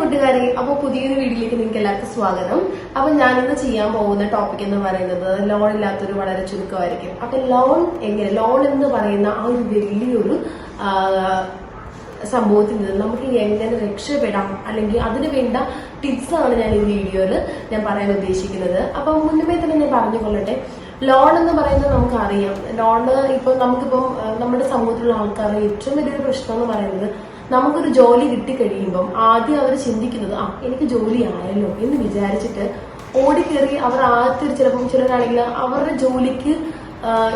കൂട്ടുകാരെ, അപ്പോൾ പുതിയൊരു വീഡിയോയിലേക്ക് നിങ്ങൾക്ക് എല്ലാവർക്കും സ്വാഗതം. അപ്പൊ ഞാനിന്ന് ചെയ്യാൻ പോകുന്ന ടോപ്പിക് എന്ന് പറയുന്നത് ലോൺ ഇല്ലാത്തൊരു വളരെ ചുരുക്കമായിരിക്കും. അപ്പൊ ലോൺ എന്ന് പറയുന്ന ആ ഒരു വലിയൊരു സംഭവത്തിൽ നിന്ന് നമുക്ക് എങ്ങനെ രക്ഷപ്പെടാം, അല്ലെങ്കിൽ അതിന് വേണ്ട ടിപ്സ് ആണ് ഞാൻ ഈ വീഡിയോയിൽ ഞാൻ പറയാൻ ഉദ്ദേശിക്കുന്നത്. അപ്പൊ മുന്നമേ തന്നെ ഞാൻ പറഞ്ഞുകൊള്ളട്ടെ, ലോൺ എന്ന് പറയുന്നത് നമുക്കറിയാം. ലോണ് നമുക്കിപ്പം നമ്മുടെ സമൂഹത്തിലുള്ള ആൾക്കാരുടെ ഏറ്റവും വലിയൊരു പ്രശ്നം എന്ന് പറയുന്നത്, നമുക്കൊരു ജോലി കിട്ടിക്കഴിയുമ്പം ആദ്യം അവർ ചിന്തിക്കുന്നത് എനിക്ക് ജോലി ആയല്ലോ എന്ന് വിചാരിച്ചിട്ട് ഓടിക്കേറി അവർ ആദ്യത്തെ ചിലപ്പം ചിലരാണെങ്കിൽ അവരുടെ ജോലിക്ക്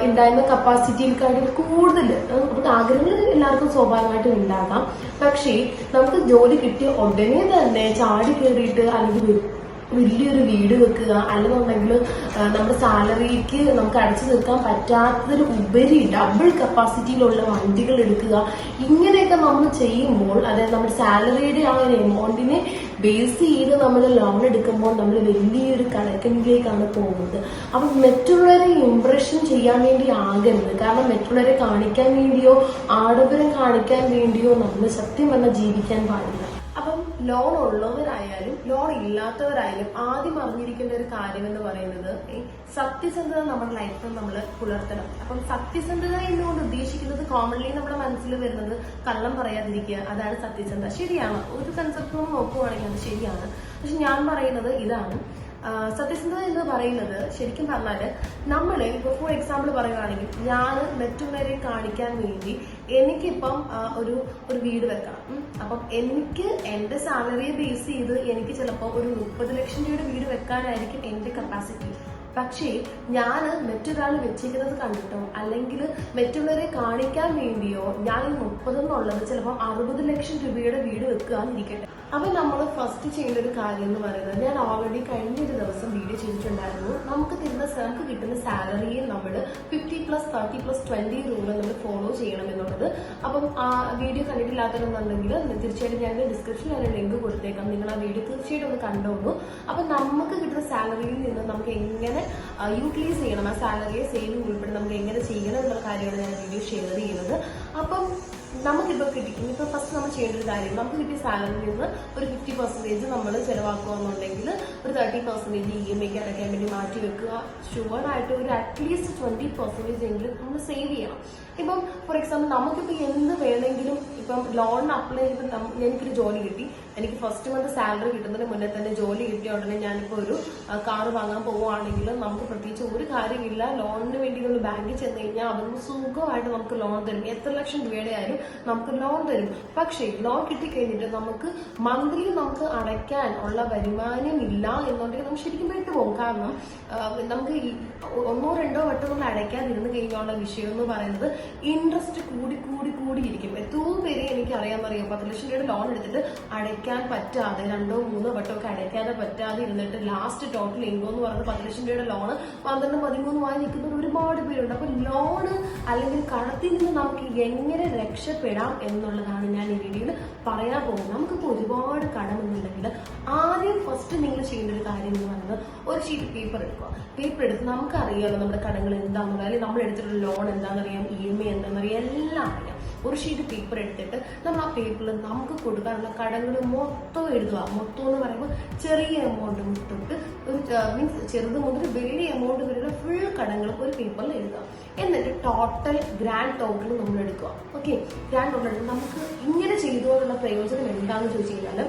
ഉണ്ടായിരുന്ന കപ്പാസിറ്റിയെക്കാട്ടിൽ കൂടുതൽ നമുക്ക് ആഗ്രഹങ്ങൾ എല്ലാവർക്കും സ്വാഭാവികമായിട്ടും ഉണ്ടാകാം. പക്ഷേ നമുക്ക് ജോലി കിട്ടിയ ഉടനെ തന്നെ ചാടി കയറിയിട്ട് അല്ലെങ്കിൽ വലിയൊരു വീട് വെക്കുക, അല്ലെന്നുണ്ടെങ്കിൽ നമ്മുടെ സാലറിക്ക് നമുക്ക് അടച്ചു തീർക്കാൻ പറ്റാത്തതിന് ഉപരി ഡബിൾ കപ്പാസിറ്റിയിലുള്ള വണ്ടികൾ എടുക്കുക, ഇങ്ങനെയൊക്കെ നമ്മൾ ചെയ്യുമ്പോൾ, അതായത് നമ്മുടെ സാലറിയുടെ ആ ഒരു എമൗണ്ടിനെ ബേസ് ചെയ്ത് നമ്മൾ ലോൺ എടുക്കുമ്പോൾ നമ്മൾ വലിയൊരു കടക്കണിലേക്കാണ് പോകുന്നത്. അപ്പം മറ്റുള്ളവരെ ഇംപ്രഷൻ ചെയ്യാൻ വേണ്ടി ആകരുത്. കാരണം മറ്റുള്ളവരെ കാണിക്കാൻ വേണ്ടിയോ ആഡംബരം കാണിക്കാൻ വേണ്ടിയോ നമ്മൾ സത്യം പറഞ്ഞാൽ ജീവിക്കാൻ പാടില്ല. അപ്പം ലോൺ ഉള്ളവരായാലും ലോൺ ഇല്ലാത്തവരായാലും ആദ്യം അറിഞ്ഞിരിക്കേണ്ട ഒരു കാര്യം എന്ന് പറയുന്നത്, സത്യസന്ധത നമ്മുടെ ലൈഫിൽ നമ്മൾ പുലർത്തണം. അപ്പം സത്യസന്ധത എന്നുകൊണ്ട് ഉദ്ദേശിക്കുന്നത് കോമൺലി നമ്മുടെ മനസ്സിൽ വരുന്നത് കള്ളം പറയാതിരിക്കുക, അതാണ് സത്യസന്ധത. ശരിയാണ്, ഒരു കൺസെപ്റ്റ് നോക്കുവാണെങ്കിൽ അത് ശരിയാണ്. പക്ഷെ ഞാൻ പറയുന്നത് ഇതാണ്, സത്യസന്ധത എന്ന് പറയുന്നത് ശരിക്കും പറഞ്ഞാല് നമ്മൾ ഇപ്പൊ ഫോർ എക്സാമ്പിൾ പറയുകയാണെങ്കിൽ, ഞാൻ മറ്റുള്ളവരെ കാണിക്കാൻ വേണ്ടി എനിക്കിപ്പം ഒരു വീട് വെക്കണം. അപ്പം എനിക്ക് എന്റെ സാലറിയെ ബേസ് ചെയ്ത് എനിക്ക് ചിലപ്പോൾ ഒരു 30 ലക്ഷം രൂപയുടെ വീട് വെക്കാനായിരിക്കും എന്റെ കപ്പാസിറ്റി. പക്ഷേ ഞാൻ മറ്റൊരാൾ വെച്ചിരിക്കുന്നത് കണ്ടിട്ടോ അല്ലെങ്കിൽ മറ്റുള്ളവരെ കാണിക്കാൻ വേണ്ടിയോ ഞാൻ 30 എന്നുള്ളത് ചിലപ്പോൾ 60 ലക്ഷം രൂപയുടെ വീട് വെക്കുകയെന്നിരിക്കട്ടെ. അപ്പൊ നമ്മൾ ഫസ്റ്റ് ചെയ്യേണ്ട ഒരു കാര്യം എന്ന് പറയുന്നത്, ഞാൻ ഓൾറെഡി കഴിഞ്ഞൊരു ദിവസം വീഡിയോ ചെയ്തിട്ടുണ്ടായിരുന്നു, നമുക്ക് കിട്ടുന്ന സാലറിയെ നമ്മൾ 50+30+20 റൂൾ നമ്മൾ ഫോളോ ചെയ്യണം എന്നുള്ളത്. അപ്പം ആ വീഡിയോ കണ്ടിട്ടില്ലാത്തതെന്നുണ്ടെങ്കിൽ തീർച്ചയായിട്ടും ഞാൻ ഡിസ്ക്രിപ്ഷനിൽ അതിന് ലിങ്ക് കൊടുത്തേക്കാം, നിങ്ങൾ ആ വീഡിയോ തീർച്ചയായിട്ടും ഒന്ന് കണ്ടോളൂ. അപ്പൊ നമുക്ക് കിട്ടുന്ന സാലറിയിൽ നിന്ന് നമുക്ക് എങ്ങനെ യൂട്ടിലൈസ് ചെയ്യണം, ആ സാലറിയെ സേവിംഗ് ഉൾപ്പെടെ നമുക്ക് എങ്ങനെ ചെയ്യണം എന്നുള്ള കാര്യമാണ് ഞാൻ വീഡിയോ ഷെയർ ചെയ്യുന്നത്. അപ്പം നമുക്കിപ്പോൾ ഇനിയിപ്പോൾ ഫസ്റ്റ് നമ്മൾ ചെയ്യേണ്ട ഒരു കാര്യം, നമുക്ക് കിട്ടിയ സാലറിയിൽ നിന്ന് ഒരു 50% നമ്മൾ ചിലവാക്കുകയെന്നുണ്ടെങ്കിൽ ഒരു 30% EMI അടയ്ക്കാൻ വേണ്ടി മാറ്റി വെക്കുക. ഷുവറായിട്ട് ഒരു അറ്റ്ലീസ്റ്റ് 20% എങ്കിലും നമ്മൾ സേവ് ചെയ്യണം. ഇപ്പം ഫോർ എക്സാമ്പിൾ നമുക്കിപ്പോൾ എന്ത് വേണമെങ്കിലും, ഇപ്പം ലോണിന് അപ്ലൈ ചെയ്തിട്ട് എനിക്കൊരു ജോലി കിട്ടി, എനിക്ക് ഫസ്റ്റ് മന്ത് സാലറി കിട്ടുന്നതിന് മുന്നേ തന്നെ ജോലി കിട്ടിയ ഉടനെ ഞാനിപ്പോൾ ഒരു കാറ് വാങ്ങാൻ പോവുകയാണെങ്കിൽ നമുക്ക് പ്രത്യേകിച്ച് ഒരു കാര്യമില്ല, ലോണിന് വേണ്ടി നമ്മൾ ബാങ്കിൽ ചെന്ന് കഴിഞ്ഞാൽ അതൊന്ന് സുഖമായിട്ട് നമുക്ക് ലോൺ തരും. എത്ര ലക്ഷം രൂപയുടെ ആയാലും നമുക്ക് ലോൺ തരും. പക്ഷേ ലോൺ കിട്ടിക്കഴിഞ്ഞിട്ട് നമുക്ക് മന്ത്ലി നമുക്ക് അടയ്ക്കാൻ ഉള്ള വരുമാനം ഇല്ല എന്നുണ്ടെങ്കിൽ നമുക്ക് ശരിക്കും പെട്ടുപോകും. കാരണം നമുക്ക് 1 or 2 വട്ടം നമ്മൾ അടയ്ക്കാതിരുന്ന് കഴിഞ്ഞുള്ള വിഷയം എന്ന് പറയുന്നത് ഇൻട്രസ്റ്റ് കൂടിയിരിക്കും. എത്രയോ പേരെ എനിക്ക് അറിയാൻ 10 ലക്ഷം രൂപയുടെ ലോൺ എടുത്തിട്ട് അടയ്ക്കാൻ പറ്റാതെ 2 or 3 വട്ടമൊക്കെ അടയ്ക്കാതെ പറ്റാതെ ഇരുന്നിട്ട് ലാസ്റ്റ് ടോട്ടൽ ഇൻകം എന്ന് പറയുന്നത് 10 ലക്ഷം രൂപയുടെ ലോണ് 12-13 നിൽക്കുന്ന ഒരുപാട് പേരുണ്ട്. അപ്പൊ ലോണ് അല്ലെങ്കിൽ കടത്തിൽ നിന്ന് നമുക്ക് എങ്ങനെ രക്ഷപ്പെടാം എന്നുള്ളതാണ് ഞാൻ ഈ വീഡിയോയിൽ പറയാൻ പോകുന്നത്. നമുക്കിപ്പോൾ ഒരുപാട് കടമെന്നുണ്ടെങ്കിൽ ആദ്യം ഫസ്റ്റ് നിങ്ങൾ ചെയ്യേണ്ട ഒരു കാര്യം എന്ന് പറയുന്നത്, ഒരു ഷീറ്റ് പേപ്പർ എടുക്കുക. പേപ്പർ എടുത്ത് നമുക്കറിയാമല്ലോ നമ്മുടെ കടങ്ങൾ എന്താണെന്നുള്ളത്, അല്ലെങ്കിൽ നമ്മൾ എടുത്തിട്ടുള്ള ലോൺ എന്താണെന്നറിയാം, EMI എന്താണെന്നറിയാം, എല്ലാം അറിയാം. ഒരു ഷീറ്റ് പേപ്പർ എടുത്തിട്ട് നമ്മൾ ആ പേപ്പറിൽ നമുക്ക് കൊടുക്കാനുള്ള കടങ്ങൾ മൊത്തം എഴുതുക. മൊത്തം എന്ന് പറയുമ്പോൾ ചെറിയ എമൗണ്ട് തൊട്ട് മീൻസ് ചെറുത് മുതൽ വലിയ എമൗണ്ട് വരെയുള്ള ഫുൾ കടങ്ങൾ ഒരു പേപ്പറിൽ എഴുതുക. എന്നിട്ട് ഗ്രാൻഡ് ടോട്ടൽ നമ്മൾ എടുക്കുക. ഓക്കെ, ഗ്രാൻഡ് ടോട്ടൽ നമുക്ക് ഇങ്ങനെ ചെയ്തോന്നുള്ള പ്രയോജനം എന്താണെന്ന് ചോദിച്ചു കഴിഞ്ഞാൽ,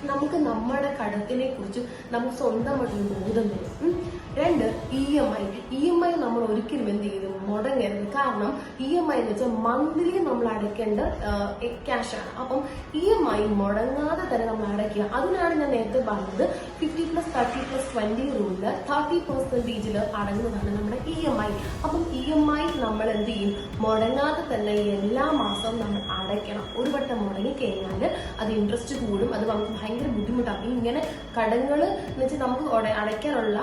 നമുക്ക് നമ്മുടെ കടത്തിനെ കുറിച്ച് നമുക്ക് സ്വന്തമായിട്ടൊരു ബോധം വരും. 2, EMI നമ്മൾ ഒരിക്കലും എന്ത് ചെയ്തു മുടങ്ങരുത്. കാരണം EMI എന്ന് വെച്ചാൽ മന്ത്ലി നമ്മൾ അടയ്ക്കേണ്ട ക്യാഷാണ്. അപ്പം EMI മുടങ്ങാതെ തന്നെ നമ്മൾ അടയ്ക്കുക. അതിനാണ് ഞാൻ നേരത്തെ പറഞ്ഞത് 50+30+20 റൂളില് 30% അടങ്ങുന്നതാണ് നമ്മുടെ EMI. അപ്പം EMI നമ്മൾ എന്ത് ചെയ്യും, മുടങ്ങാതെ തന്നെ എല്ലാ മാസവും നമ്മൾ അടയ്ക്കണം. ഒരു വട്ടം മുടങ്ങി കഴിഞ്ഞാൽ അത് ഇൻട്രസ്റ്റ് കൂടും, അത് നമുക്ക് ഭയങ്കര ബുദ്ധിമുട്ടാണ്. ഇങ്ങനെ കടങ്ങൾ എന്ന് വെച്ചാൽ നമുക്ക് അടയ്ക്കാനുള്ള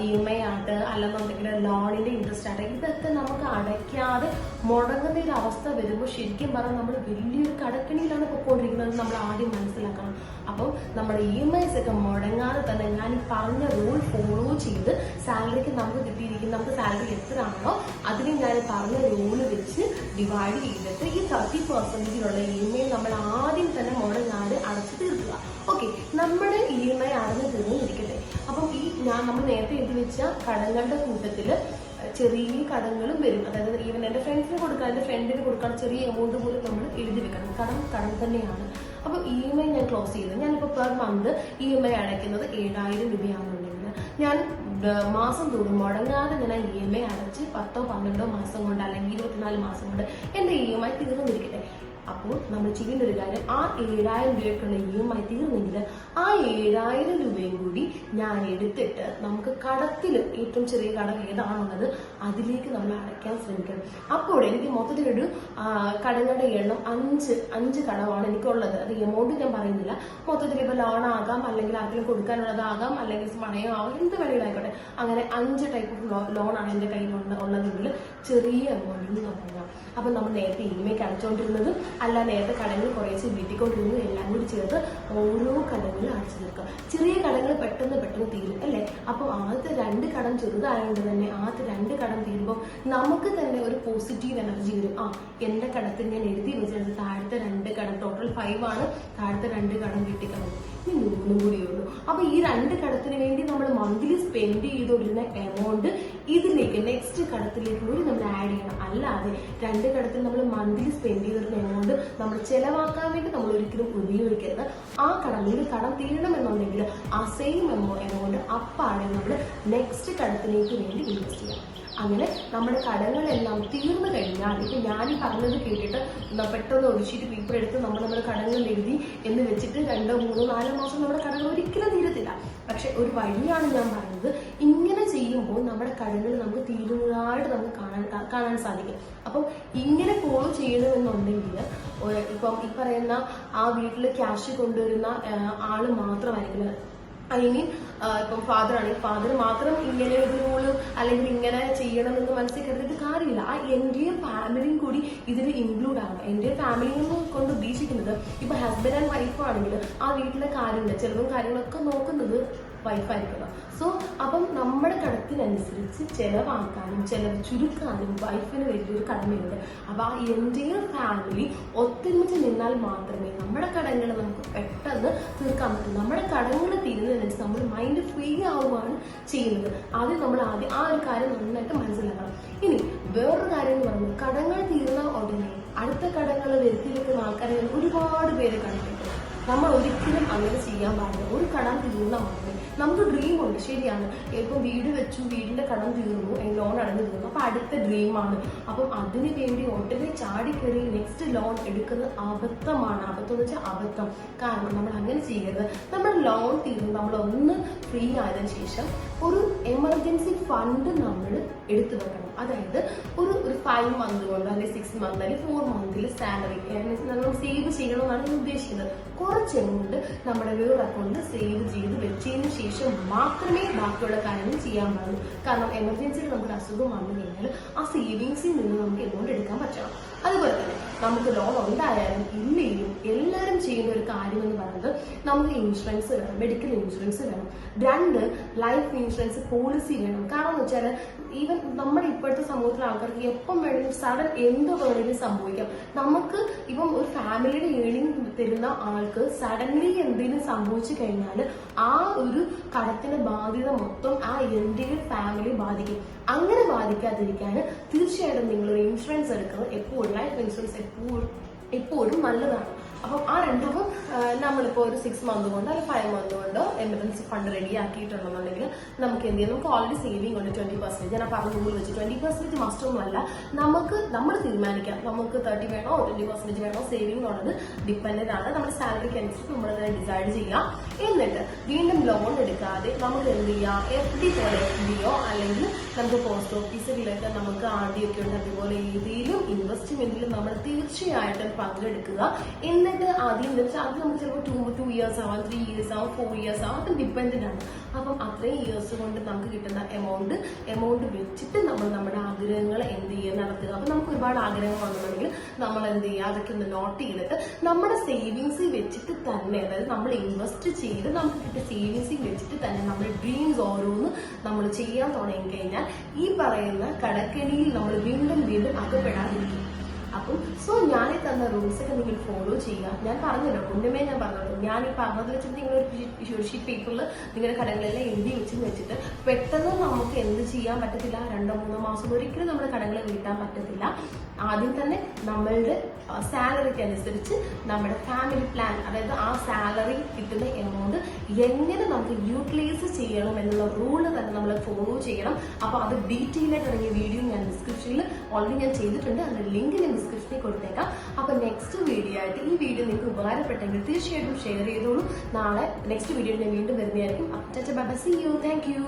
EMI ആയിട്ട് അല്ലെന്നുണ്ടെങ്കിൽ ലോണിന്റെ ഇൻട്രസ്റ്റ് ആയിട്ട് ഇതൊക്കെ നമുക്ക് അടയ്ക്കാതെ മുടങ്ങുന്ന ഒരു അവസ്ഥ വരുമ്പോൾ ശരിക്കും പറഞ്ഞാൽ നമ്മൾ വലിയൊരു കടക്കണിയിലാണ് പൊയ്ക്കൊണ്ടിരിക്കുന്നത് നമ്മൾ ആദ്യം മനസ്സിലാക്കണം. അപ്പം നമ്മുടെ EMIs ഒക്കെ മുടങ്ങാതെ തന്നെ ഞാൻ ഈ പറഞ്ഞ റൂൾ ഫോളോ ചെയ്ത് സാലറിക്ക് നമുക്ക് കിട്ടിയിരിക്കുന്ന നമുക്ക് സാലറി എത്ര ആണോ അതിന് ഞാൻ പറഞ്ഞ റൂള് വെച്ച് ഡിവൈഡ് ചെയ്തിട്ട് ഈ 30%-ലുള്ള EMI നമ്മൾ ആദ്യം തന്നെ മുടങ്ങാതെ അടച്ചു തീർക്കുക. ഓക്കെ, നമ്മൾ നേരത്തെ എഴുതി വെച്ച കടങ്ങളുടെ കൂട്ടത്തില് ചെറിയ കടങ്ങളും വരും. അതായത് ഈവൻ എന്റെ ഫ്രണ്ട്സിന് കൊടുക്കാൻ, എന്റെ ഫ്രണ്ടിന് കൊടുക്കാൻ ചെറിയ എമൗണ്ട് പോലും നമ്മൾ എഴുതി വെക്കണം. കടം തന്നെയാണ്. അപ്പൊ EMI ഞാൻ ക്ലോസ് ചെയ്തത്, ഞാനിപ്പോ പെർ മന്ത് EMI അടയ്ക്കുന്നത് 7000 രൂപയാണെന്നുണ്ടെങ്കിൽ ഞാൻ മാസം തോറും മുടങ്ങാതെ ഞാൻ EMI അടച്ച് 10-12 മാസം കൊണ്ട് അല്ലെങ്കിൽ 24 മാസം കൊണ്ട് എന്റെ EMI തീർന്നിരിക്കട്ടെ. അപ്പോൾ നമ്മൾ ചെയ്യേണ്ട ഒരു കാര്യം, ആ 7000 രൂപയ്ക്കുള്ള EMI തീർന്നെങ്കിൽ ആ 7000 രൂപയും കൂടി ഞാൻ എടുത്തിട്ട് നമുക്ക് കടത്തിൽ ഏറ്റവും ചെറിയ കടം ഏതാണുള്ളത് അതിലേക്ക് നമ്മൾ അടയ്ക്കാൻ ശ്രമിക്കണം. അപ്പോൾ എനിക്ക് മൊത്തത്തിലൊരു കടങ്ങളുടെ എണ്ണം 5 കടമാണ് എനിക്കുള്ളത്. അത് എമൗണ്ട് ഞാൻ പറയുന്നില്ല. മൊത്തത്തിൽ ഇപ്പൊ ലോൺ ആകാം, അല്ലെങ്കിൽ ആർക്കെങ്കിലും കൊടുക്കാനുള്ളതാകാം, അല്ലെങ്കിൽ പണയം ആകാം, എന്ത് വേണമെങ്കിലും ആയിക്കോട്ടെ. അങ്ങനെ 5 ടൈപ്പ് ഓഫ് ലോണാണ് എന്റെ കയ്യിൽ ഉള്ളതെങ്കിൽ ചെറിയ എമൗണ്ടിൽ നിന്ന് തുടങ്ങാം. അപ്പൊ നമ്മൾ നേരത്തെ EMI അടച്ചുകൊണ്ടിരുന്നത് അല്ല, നേരത്തെ കടങ്ങൾ കുറേശ്ശെ വീട്ടിക്കൊണ്ടിരുന്നു, എല്ലാം കൂടി ചേർത്ത് ഓരോ കടങ്ങളും അടച്ചു തീർക്കാം. ചെറിയ കടങ്ങൾ പെട്ടെന്ന് തീരും അല്ലെ. അപ്പൊ ആദ്യത്തെ 2 കടം ചെറുതായതുകൊണ്ട് തന്നെ ആദ്യത്തെ 2 കടം തീരുമ്പോൾ നമുക്ക് തന്നെ ഒരു പോസിറ്റീവ് എനർജി വരും. എന്റെ കടത്തിൽ ഞാൻ എഴുതി വെച്ചത് താഴത്തെ 2 കടം, ടോട്ടൽ 5 ആണ്, താഴത്തെ 2 കടം വീട്ടിക്കളഞ്ഞു, ഇനി 3 കൂടിയേ ഉള്ളൂ. അപ്പൊ ഈ 2 കടത്തിന് വേണ്ടി നമ്മൾ മന്ത്ലി സ്പെൻഡ് ചെയ്തുകൊണ്ടിരുന്ന എമൗണ്ട് ഇതിലേക്ക് നെക്സ്റ്റ് കടത്തിലേക്ക് കൂടി നമ്മൾ ആഡ് ചെയ്യണം. അല്ലാതെ 2 കടത്തിൽ നമ്മൾ മന്ത്ലി സ്പെൻഡ് ചെയ്തിരുന്ന എമൗണ്ട് നമ്മൾ ചെലവാക്കാൻ വേണ്ടി നമ്മൾ ഒരിക്കലും ഉപയോഗിക്കരുത്. ആ കടം തീരണമെന്നുണ്ടെങ്കിൽ ആ സെയിം എമൗണ്ട് അപ്പാടെ നമ്മൾ നെക്സ്റ്റ് കടത്തിലേക്ക് വേണ്ടി ഇൻവെസ്റ്റ് ചെയ്യാം. അങ്ങനെ നമ്മുടെ കടങ്ങളെല്ലാം തീർന്നു കഴിഞ്ഞാൽ, ഇപ്പൊ ഞാൻ പറഞ്ഞത് കേട്ടിട്ട് പെട്ടെന്ന് ഒരു ഷീറ്റ് പേപ്പർ എടുത്ത് നമ്മുടെ കടങ്ങൾ എഴുതി എന്ന് വെച്ചിട്ട് 2, 3, 4 മാസം നമ്മുടെ കടങ്ങൾ ഒരിക്കലും തീരത്തില്ല. പക്ഷെ ഒരു വഴിയാണ് ഞാൻ പറഞ്ഞത്. ഇങ്ങനെ ചെയ്യുമ്പോൾ നമ്മുടെ കടങ്ങൾ നമുക്ക് തീരുന്നതായിട്ട് നമുക്ക് കാണാൻ സാധിക്കും. അപ്പം ഇങ്ങനെ ഫോളോ ചെയ്യണമെന്നുണ്ടെങ്കിൽ ഇപ്പം ഈ പറയുന്ന ആ വീട്ടിൽ ക്യാഷ് കൊണ്ടുവരുന്ന ആള് മാത്രമായിരിക്കില്ല. ഇപ്പം ഫാദർ ആണെങ്കിൽ ഫാദർ മാത്രം ഇങ്ങനെ ഒരു റൂള് അല്ലെങ്കിൽ ഇങ്ങനെ ചെയ്യണമെന്ന് മനസ്സിൽ കരുതിയിട്ട് കാര്യമില്ല. ആ എൻ്റെ ഫാമിലിയും കൂടി ഇതിൽ ഇൻക്ലൂഡ് ആകണം. എൻ്റെ ഫാമിലിയിൽ കൊണ്ട് ഉദ്ദേശിക്കുന്നത് ഇപ്പൊ ഹസ്ബൻഡ് ആൻഡ് വൈഫ് ആണെങ്കിൽ ആ വീട്ടിലെ കാര്യങ്ങൾ ചെലവും കാര്യങ്ങളൊക്കെ നോക്കുന്നത് വൈഫായിരിക്കണം. സോ അപ്പം നമ്മുടെ കടത്തിനനുസരിച്ച് ചെലവാക്കാനും ചെലവ് ചുരുക്കാനും വൈഫിന് വലിയൊരു കടമയുണ്ട്. അപ്പൊ ആ എൻ്റെ ഫാമിലി ഒത്തൊരുമിച്ച് നിന്നാൽ മാത്രമേ നമ്മുടെ കടങ്ങൾ നമുക്ക് പെട്ടെന്ന് തീർക്കാൻ പറ്റും. നമ്മുടെ കടങ്ങൾ തീരുന്നതിനനുസരിച്ച് നമ്മൾ മൈൻഡ് ഫ്രീ ആവുകയാണ് ചെയ്യുന്നത്. ആദ്യം നമ്മൾ ആ ഒരു കാര്യം നന്നായിട്ട് മനസ്സിലാക്കണം. ഇനി വേറൊരു കാര്യം എന്ന് പറയുന്നത്, കടങ്ങൾ തീർന്ന ഉടനെ അടുത്ത കടങ്ങൾ വരുത്തി വെക്കുന്ന ആൾക്കാരെ ഒരുപാട് പേര് കണ്ടിട്ടുണ്ട്. നമ്മൾ ഒരിക്കലും അങ്ങനെ ചെയ്യാൻ പാടില്ല. ഒരു കടം തീർന്ന മാത്രമേ നമുക്ക് ഡ്രീം ഉണ്ട്, ശരിയാണ്. ഇപ്പം വീട് വെച്ചു, വീടിന്റെ കടം തീർന്നു, ലോൺ അടഞ്ഞു തീർന്നു, അപ്പൊ അടുത്ത ഡ്രീമാണ്. അപ്പം അതിനു വേണ്ടി ഒട്ടനെ ചാടിക്കറി നെക്സ്റ്റ് ലോൺ എടുക്കുന്നത് അബദ്ധമാണ്. അബദ്ധം എന്ന് വെച്ചാൽ അബദ്ധം. കാരണം നമ്മൾ അങ്ങനെ ചെയ്യരുത്. നമ്മുടെ ലോൺ തീർന്നു, നമ്മൾ ഒന്ന് ഫ്രീ ആയതിനു ശേഷം ഒരു എമർജൻസി ഫണ്ട് നമ്മൾ എടുത്തു വെക്കണം. അതായത് ഒരു 5 മന്ത് കൊണ്ട് അല്ലെങ്കിൽ 6 മന്ത് അല്ലെങ്കിൽ 4 മന്തിൽ സാലറി നമ്മൾ സേവ് ചെയ്യണമെന്നാണ് ഞാൻ ഉദ്ദേശിക്കുന്നത്. കുറച്ച് എമൗണ്ട് നമ്മുടെ വേറെ അക്കൗണ്ടിൽ സേവ് ചെയ്ത് വെച്ചതിന് ശേഷം മാത്രമേ ബാക്കിയുള്ള കാര്യങ്ങൾ ചെയ്യാൻ പാടുള്ളൂ. കാരണം എമർജൻസിയിൽ നമുക്ക് അസുഖം വന്നു കഴിഞ്ഞാൽ ആ സേവിങ്സിൽ നിന്ന് നമുക്ക് എമൗണ്ട് എടുക്കാൻ പറ്റണം. അതുപോലെ തന്നെ നമുക്ക് ലോൺ ഉണ്ടായാലും ഇല്ലെങ്കിലും എല്ലാവരും ചെയ്യുന്ന ഒരു കാര്യം എന്ന് പറയുന്നത് നമുക്ക് ഇൻഷുറൻസ് വേണം, മെഡിക്കൽ ഇൻഷുറൻസ് വേണം. 2 ലൈഫ് ഇൻഷുറൻസ് പോളിസി വേണം. കാരണം എന്ന് വെച്ചാൽ ഈവൻ നമ്മുടെ ഇപ്പോഴത്തെ സമൂഹത്തിലെ ആൾക്കാർക്ക് എപ്പം വേണമെങ്കിലും സഡൻ എന്ത് വേണമെങ്കിലും സംഭവിക്കാം. നമുക്ക് ഇപ്പം ഒരു ഫാമിലിയുടെ ഏണിംഗ് തരുന്ന ആൾക്ക് സഡൻലി എന്തെങ്കിലും സംഭവിച്ചു കഴിഞ്ഞാൽ ആ ഒരു കടത്തിന്റെ ബാധ്യത മൊത്തം ആ എൻ്റെ ഫാമിലി ബാധിക്കും. അങ്ങനെ ബാധിക്കാതിരിക്കാൻ തീർച്ചയായിട്ടും നിങ്ങളൊരു ഇൻഷുറൻസ് എടുക്കുന്നത് എപ്പോഴും ലൈഫ് ഇൻഷുറൻസ് എപ്പോഴും നല്ലതാണ്. അപ്പം ആ രണ്ടും നമ്മളിപ്പോൾ ഒരു 6 മന്ത് കൊണ്ടോ അല്ലെങ്കിൽ 5 മന്ത് കൊണ്ടോ എമർജൻസി ഫണ്ട് റെഡി ആക്കിയിട്ടുണ്ടെന്നുണ്ടെങ്കിൽ നമുക്ക് എന്ത് ചെയ്യാം, നമുക്ക് ഓൾറെഡി സേവിംഗ് ഉണ്ട് 20%. ഞാൻ പറഞ്ഞ റൂൾ വെച്ച് 20% മസ്റ്റൊന്നുമല്ല, നമ്മൾ തീരുമാനിക്കാം. നമുക്ക് 30 വേണോ 20% വേണോ സേവിംഗ് ഉള്ളത് ഡിപ്പെൻഡന്റ് ആണ്. നമ്മുടെ സാലറിക്ക് അനുസരിച്ച് നമ്മൾ ഡിസൈഡ് ചെയ്യാം. എന്നിട്ട് വീണ്ടും ലോൺ എടുക്കാതെ നമുക്ക് എന്ത് ചെയ്യാം, FD പോലെ FDയോ അല്ലെങ്കിൽ നമുക്ക് പോസ്റ്റ് ഓഫീസുകളിലൊക്കെ നമുക്ക് ആദ്യമൊക്കെ ഉണ്ട്, അതുപോലെ ഏതെങ്കിലും ഇൻവെസ്റ്റ്മെന്റിൽ നമ്മൾ തീർച്ചയായിട്ടും പങ്കെടുക്കുക. എന്നിട്ട് ആദ്യം അത് നമുക്ക് ചിലപ്പോൾ 2 ഇയേഴ്സ് ആവാം, 3 ഇയേഴ്സ് ആവാം, 4 ഇയേഴ്സ് ആവാം, അത് ഡിപ്പെൻഡന്റ് ആണ്. അപ്പം അത്രയും ഇയേഴ്സ് കൊണ്ട് നമുക്ക് കിട്ടുന്ന എമൗണ്ട് വെച്ചിട്ട് നമ്മൾ നമ്മുടെ ആഗ്രഹങ്ങൾ എന്ത് ചെയ്യുക നടത്തുക. അപ്പൊ നമുക്ക് ഒരുപാട് ആഗ്രഹങ്ങൾ ഉണ്ടെന്നുണ്ടെങ്കിൽ നമ്മൾ എന്ത് ചെയ്യുക, അതൊക്കെ ഒന്ന് നോട്ട് ചെയ്തിട്ട് നമ്മുടെ സേവിങ്സ് വെച്ചിട്ട് തന്നെ, അതായത് നമ്മൾ ഇൻവെസ്റ്റ് ചെയ്ത് നമുക്ക് കിട്ടിയ സേവിങ്സ് വെച്ചിട്ട് തന്നെ നമ്മുടെ ഡ്രീംസ് ഓരോന്ന് നമ്മൾ ചെയ്യാൻ തുടങ്ങി കഴിഞ്ഞാൽ ഈ പറയുന്ന കടക്കെണിയിൽ നമ്മൾ വീണ്ടും അകപ്പെടാതിരിക്കും. അപ്പം ഞാൻ ഈ തന്ന റൂൾസ് ഒക്കെ നിങ്ങൾ ഫോളോ ചെയ്യുക. ഞാൻ പറഞ്ഞല്ലോ, മുന്നമേ ഞാൻ പറഞ്ഞല്ലോ, ഞാൻ ഈ പറഞ്ഞത് വെച്ചിട്ട് നിങ്ങൾ ഒരു ഷീറ്റ് പേപ്പറിൽ നിങ്ങളുടെ കടകളെല്ലാം എഴുതി വെച്ചിട്ട് പെട്ടെന്ന് നമുക്ക് എന്ത് ചെയ്യാൻ പറ്റത്തില്ല, 2-3 മാസം ഒരിക്കലും നമ്മുടെ കടകളെ വീട്ടാൻ പറ്റത്തില്ല. ആദ്യം തന്നെ നമ്മളുടെ സാലറിക്ക് അനുസരിച്ച് നമ്മുടെ ഫാമിലി പ്ലാൻ, അതായത് ആ സാലറി കിട്ടുന്ന എമൗണ്ട് എങ്ങനെ നമുക്ക് യൂട്ടിലൈസ് ചെയ്യണം എന്നുള്ള റൂള് തന്നെ നമ്മൾ ഫോളോ ചെയ്യണം. അപ്പൊ അത് ഡീറ്റെയിൽ ആയിട്ട് ഇറങ്ങിയ വീഡിയോ ഞാൻ ഡിസ്ക്രിപ്ഷനിൽ ഓൾറെഡി ഞാൻ ചെയ്തിട്ടുണ്ട്. അതിന്റെ ലിങ്ക് ഞാൻ ഡിസ്ക്രിപ്ഷനിൽ കൊടുത്തേക്കാം. അപ്പൊ നെക്സ്റ്റ് വീഡിയോ ആയിട്ട്, ഈ വീഡിയോ നിങ്ങൾക്ക് ഉപകാരപ്പെട്ടെങ്കിൽ തീർച്ചയായിട്ടും ഷെയർ ചെയ്തോളൂ. നാളെ നെക്സ്റ്റ് വീഡിയോ ഞാൻ വീണ്ടും വരുന്നതായിരിക്കും. Bye bye, see you, thank U.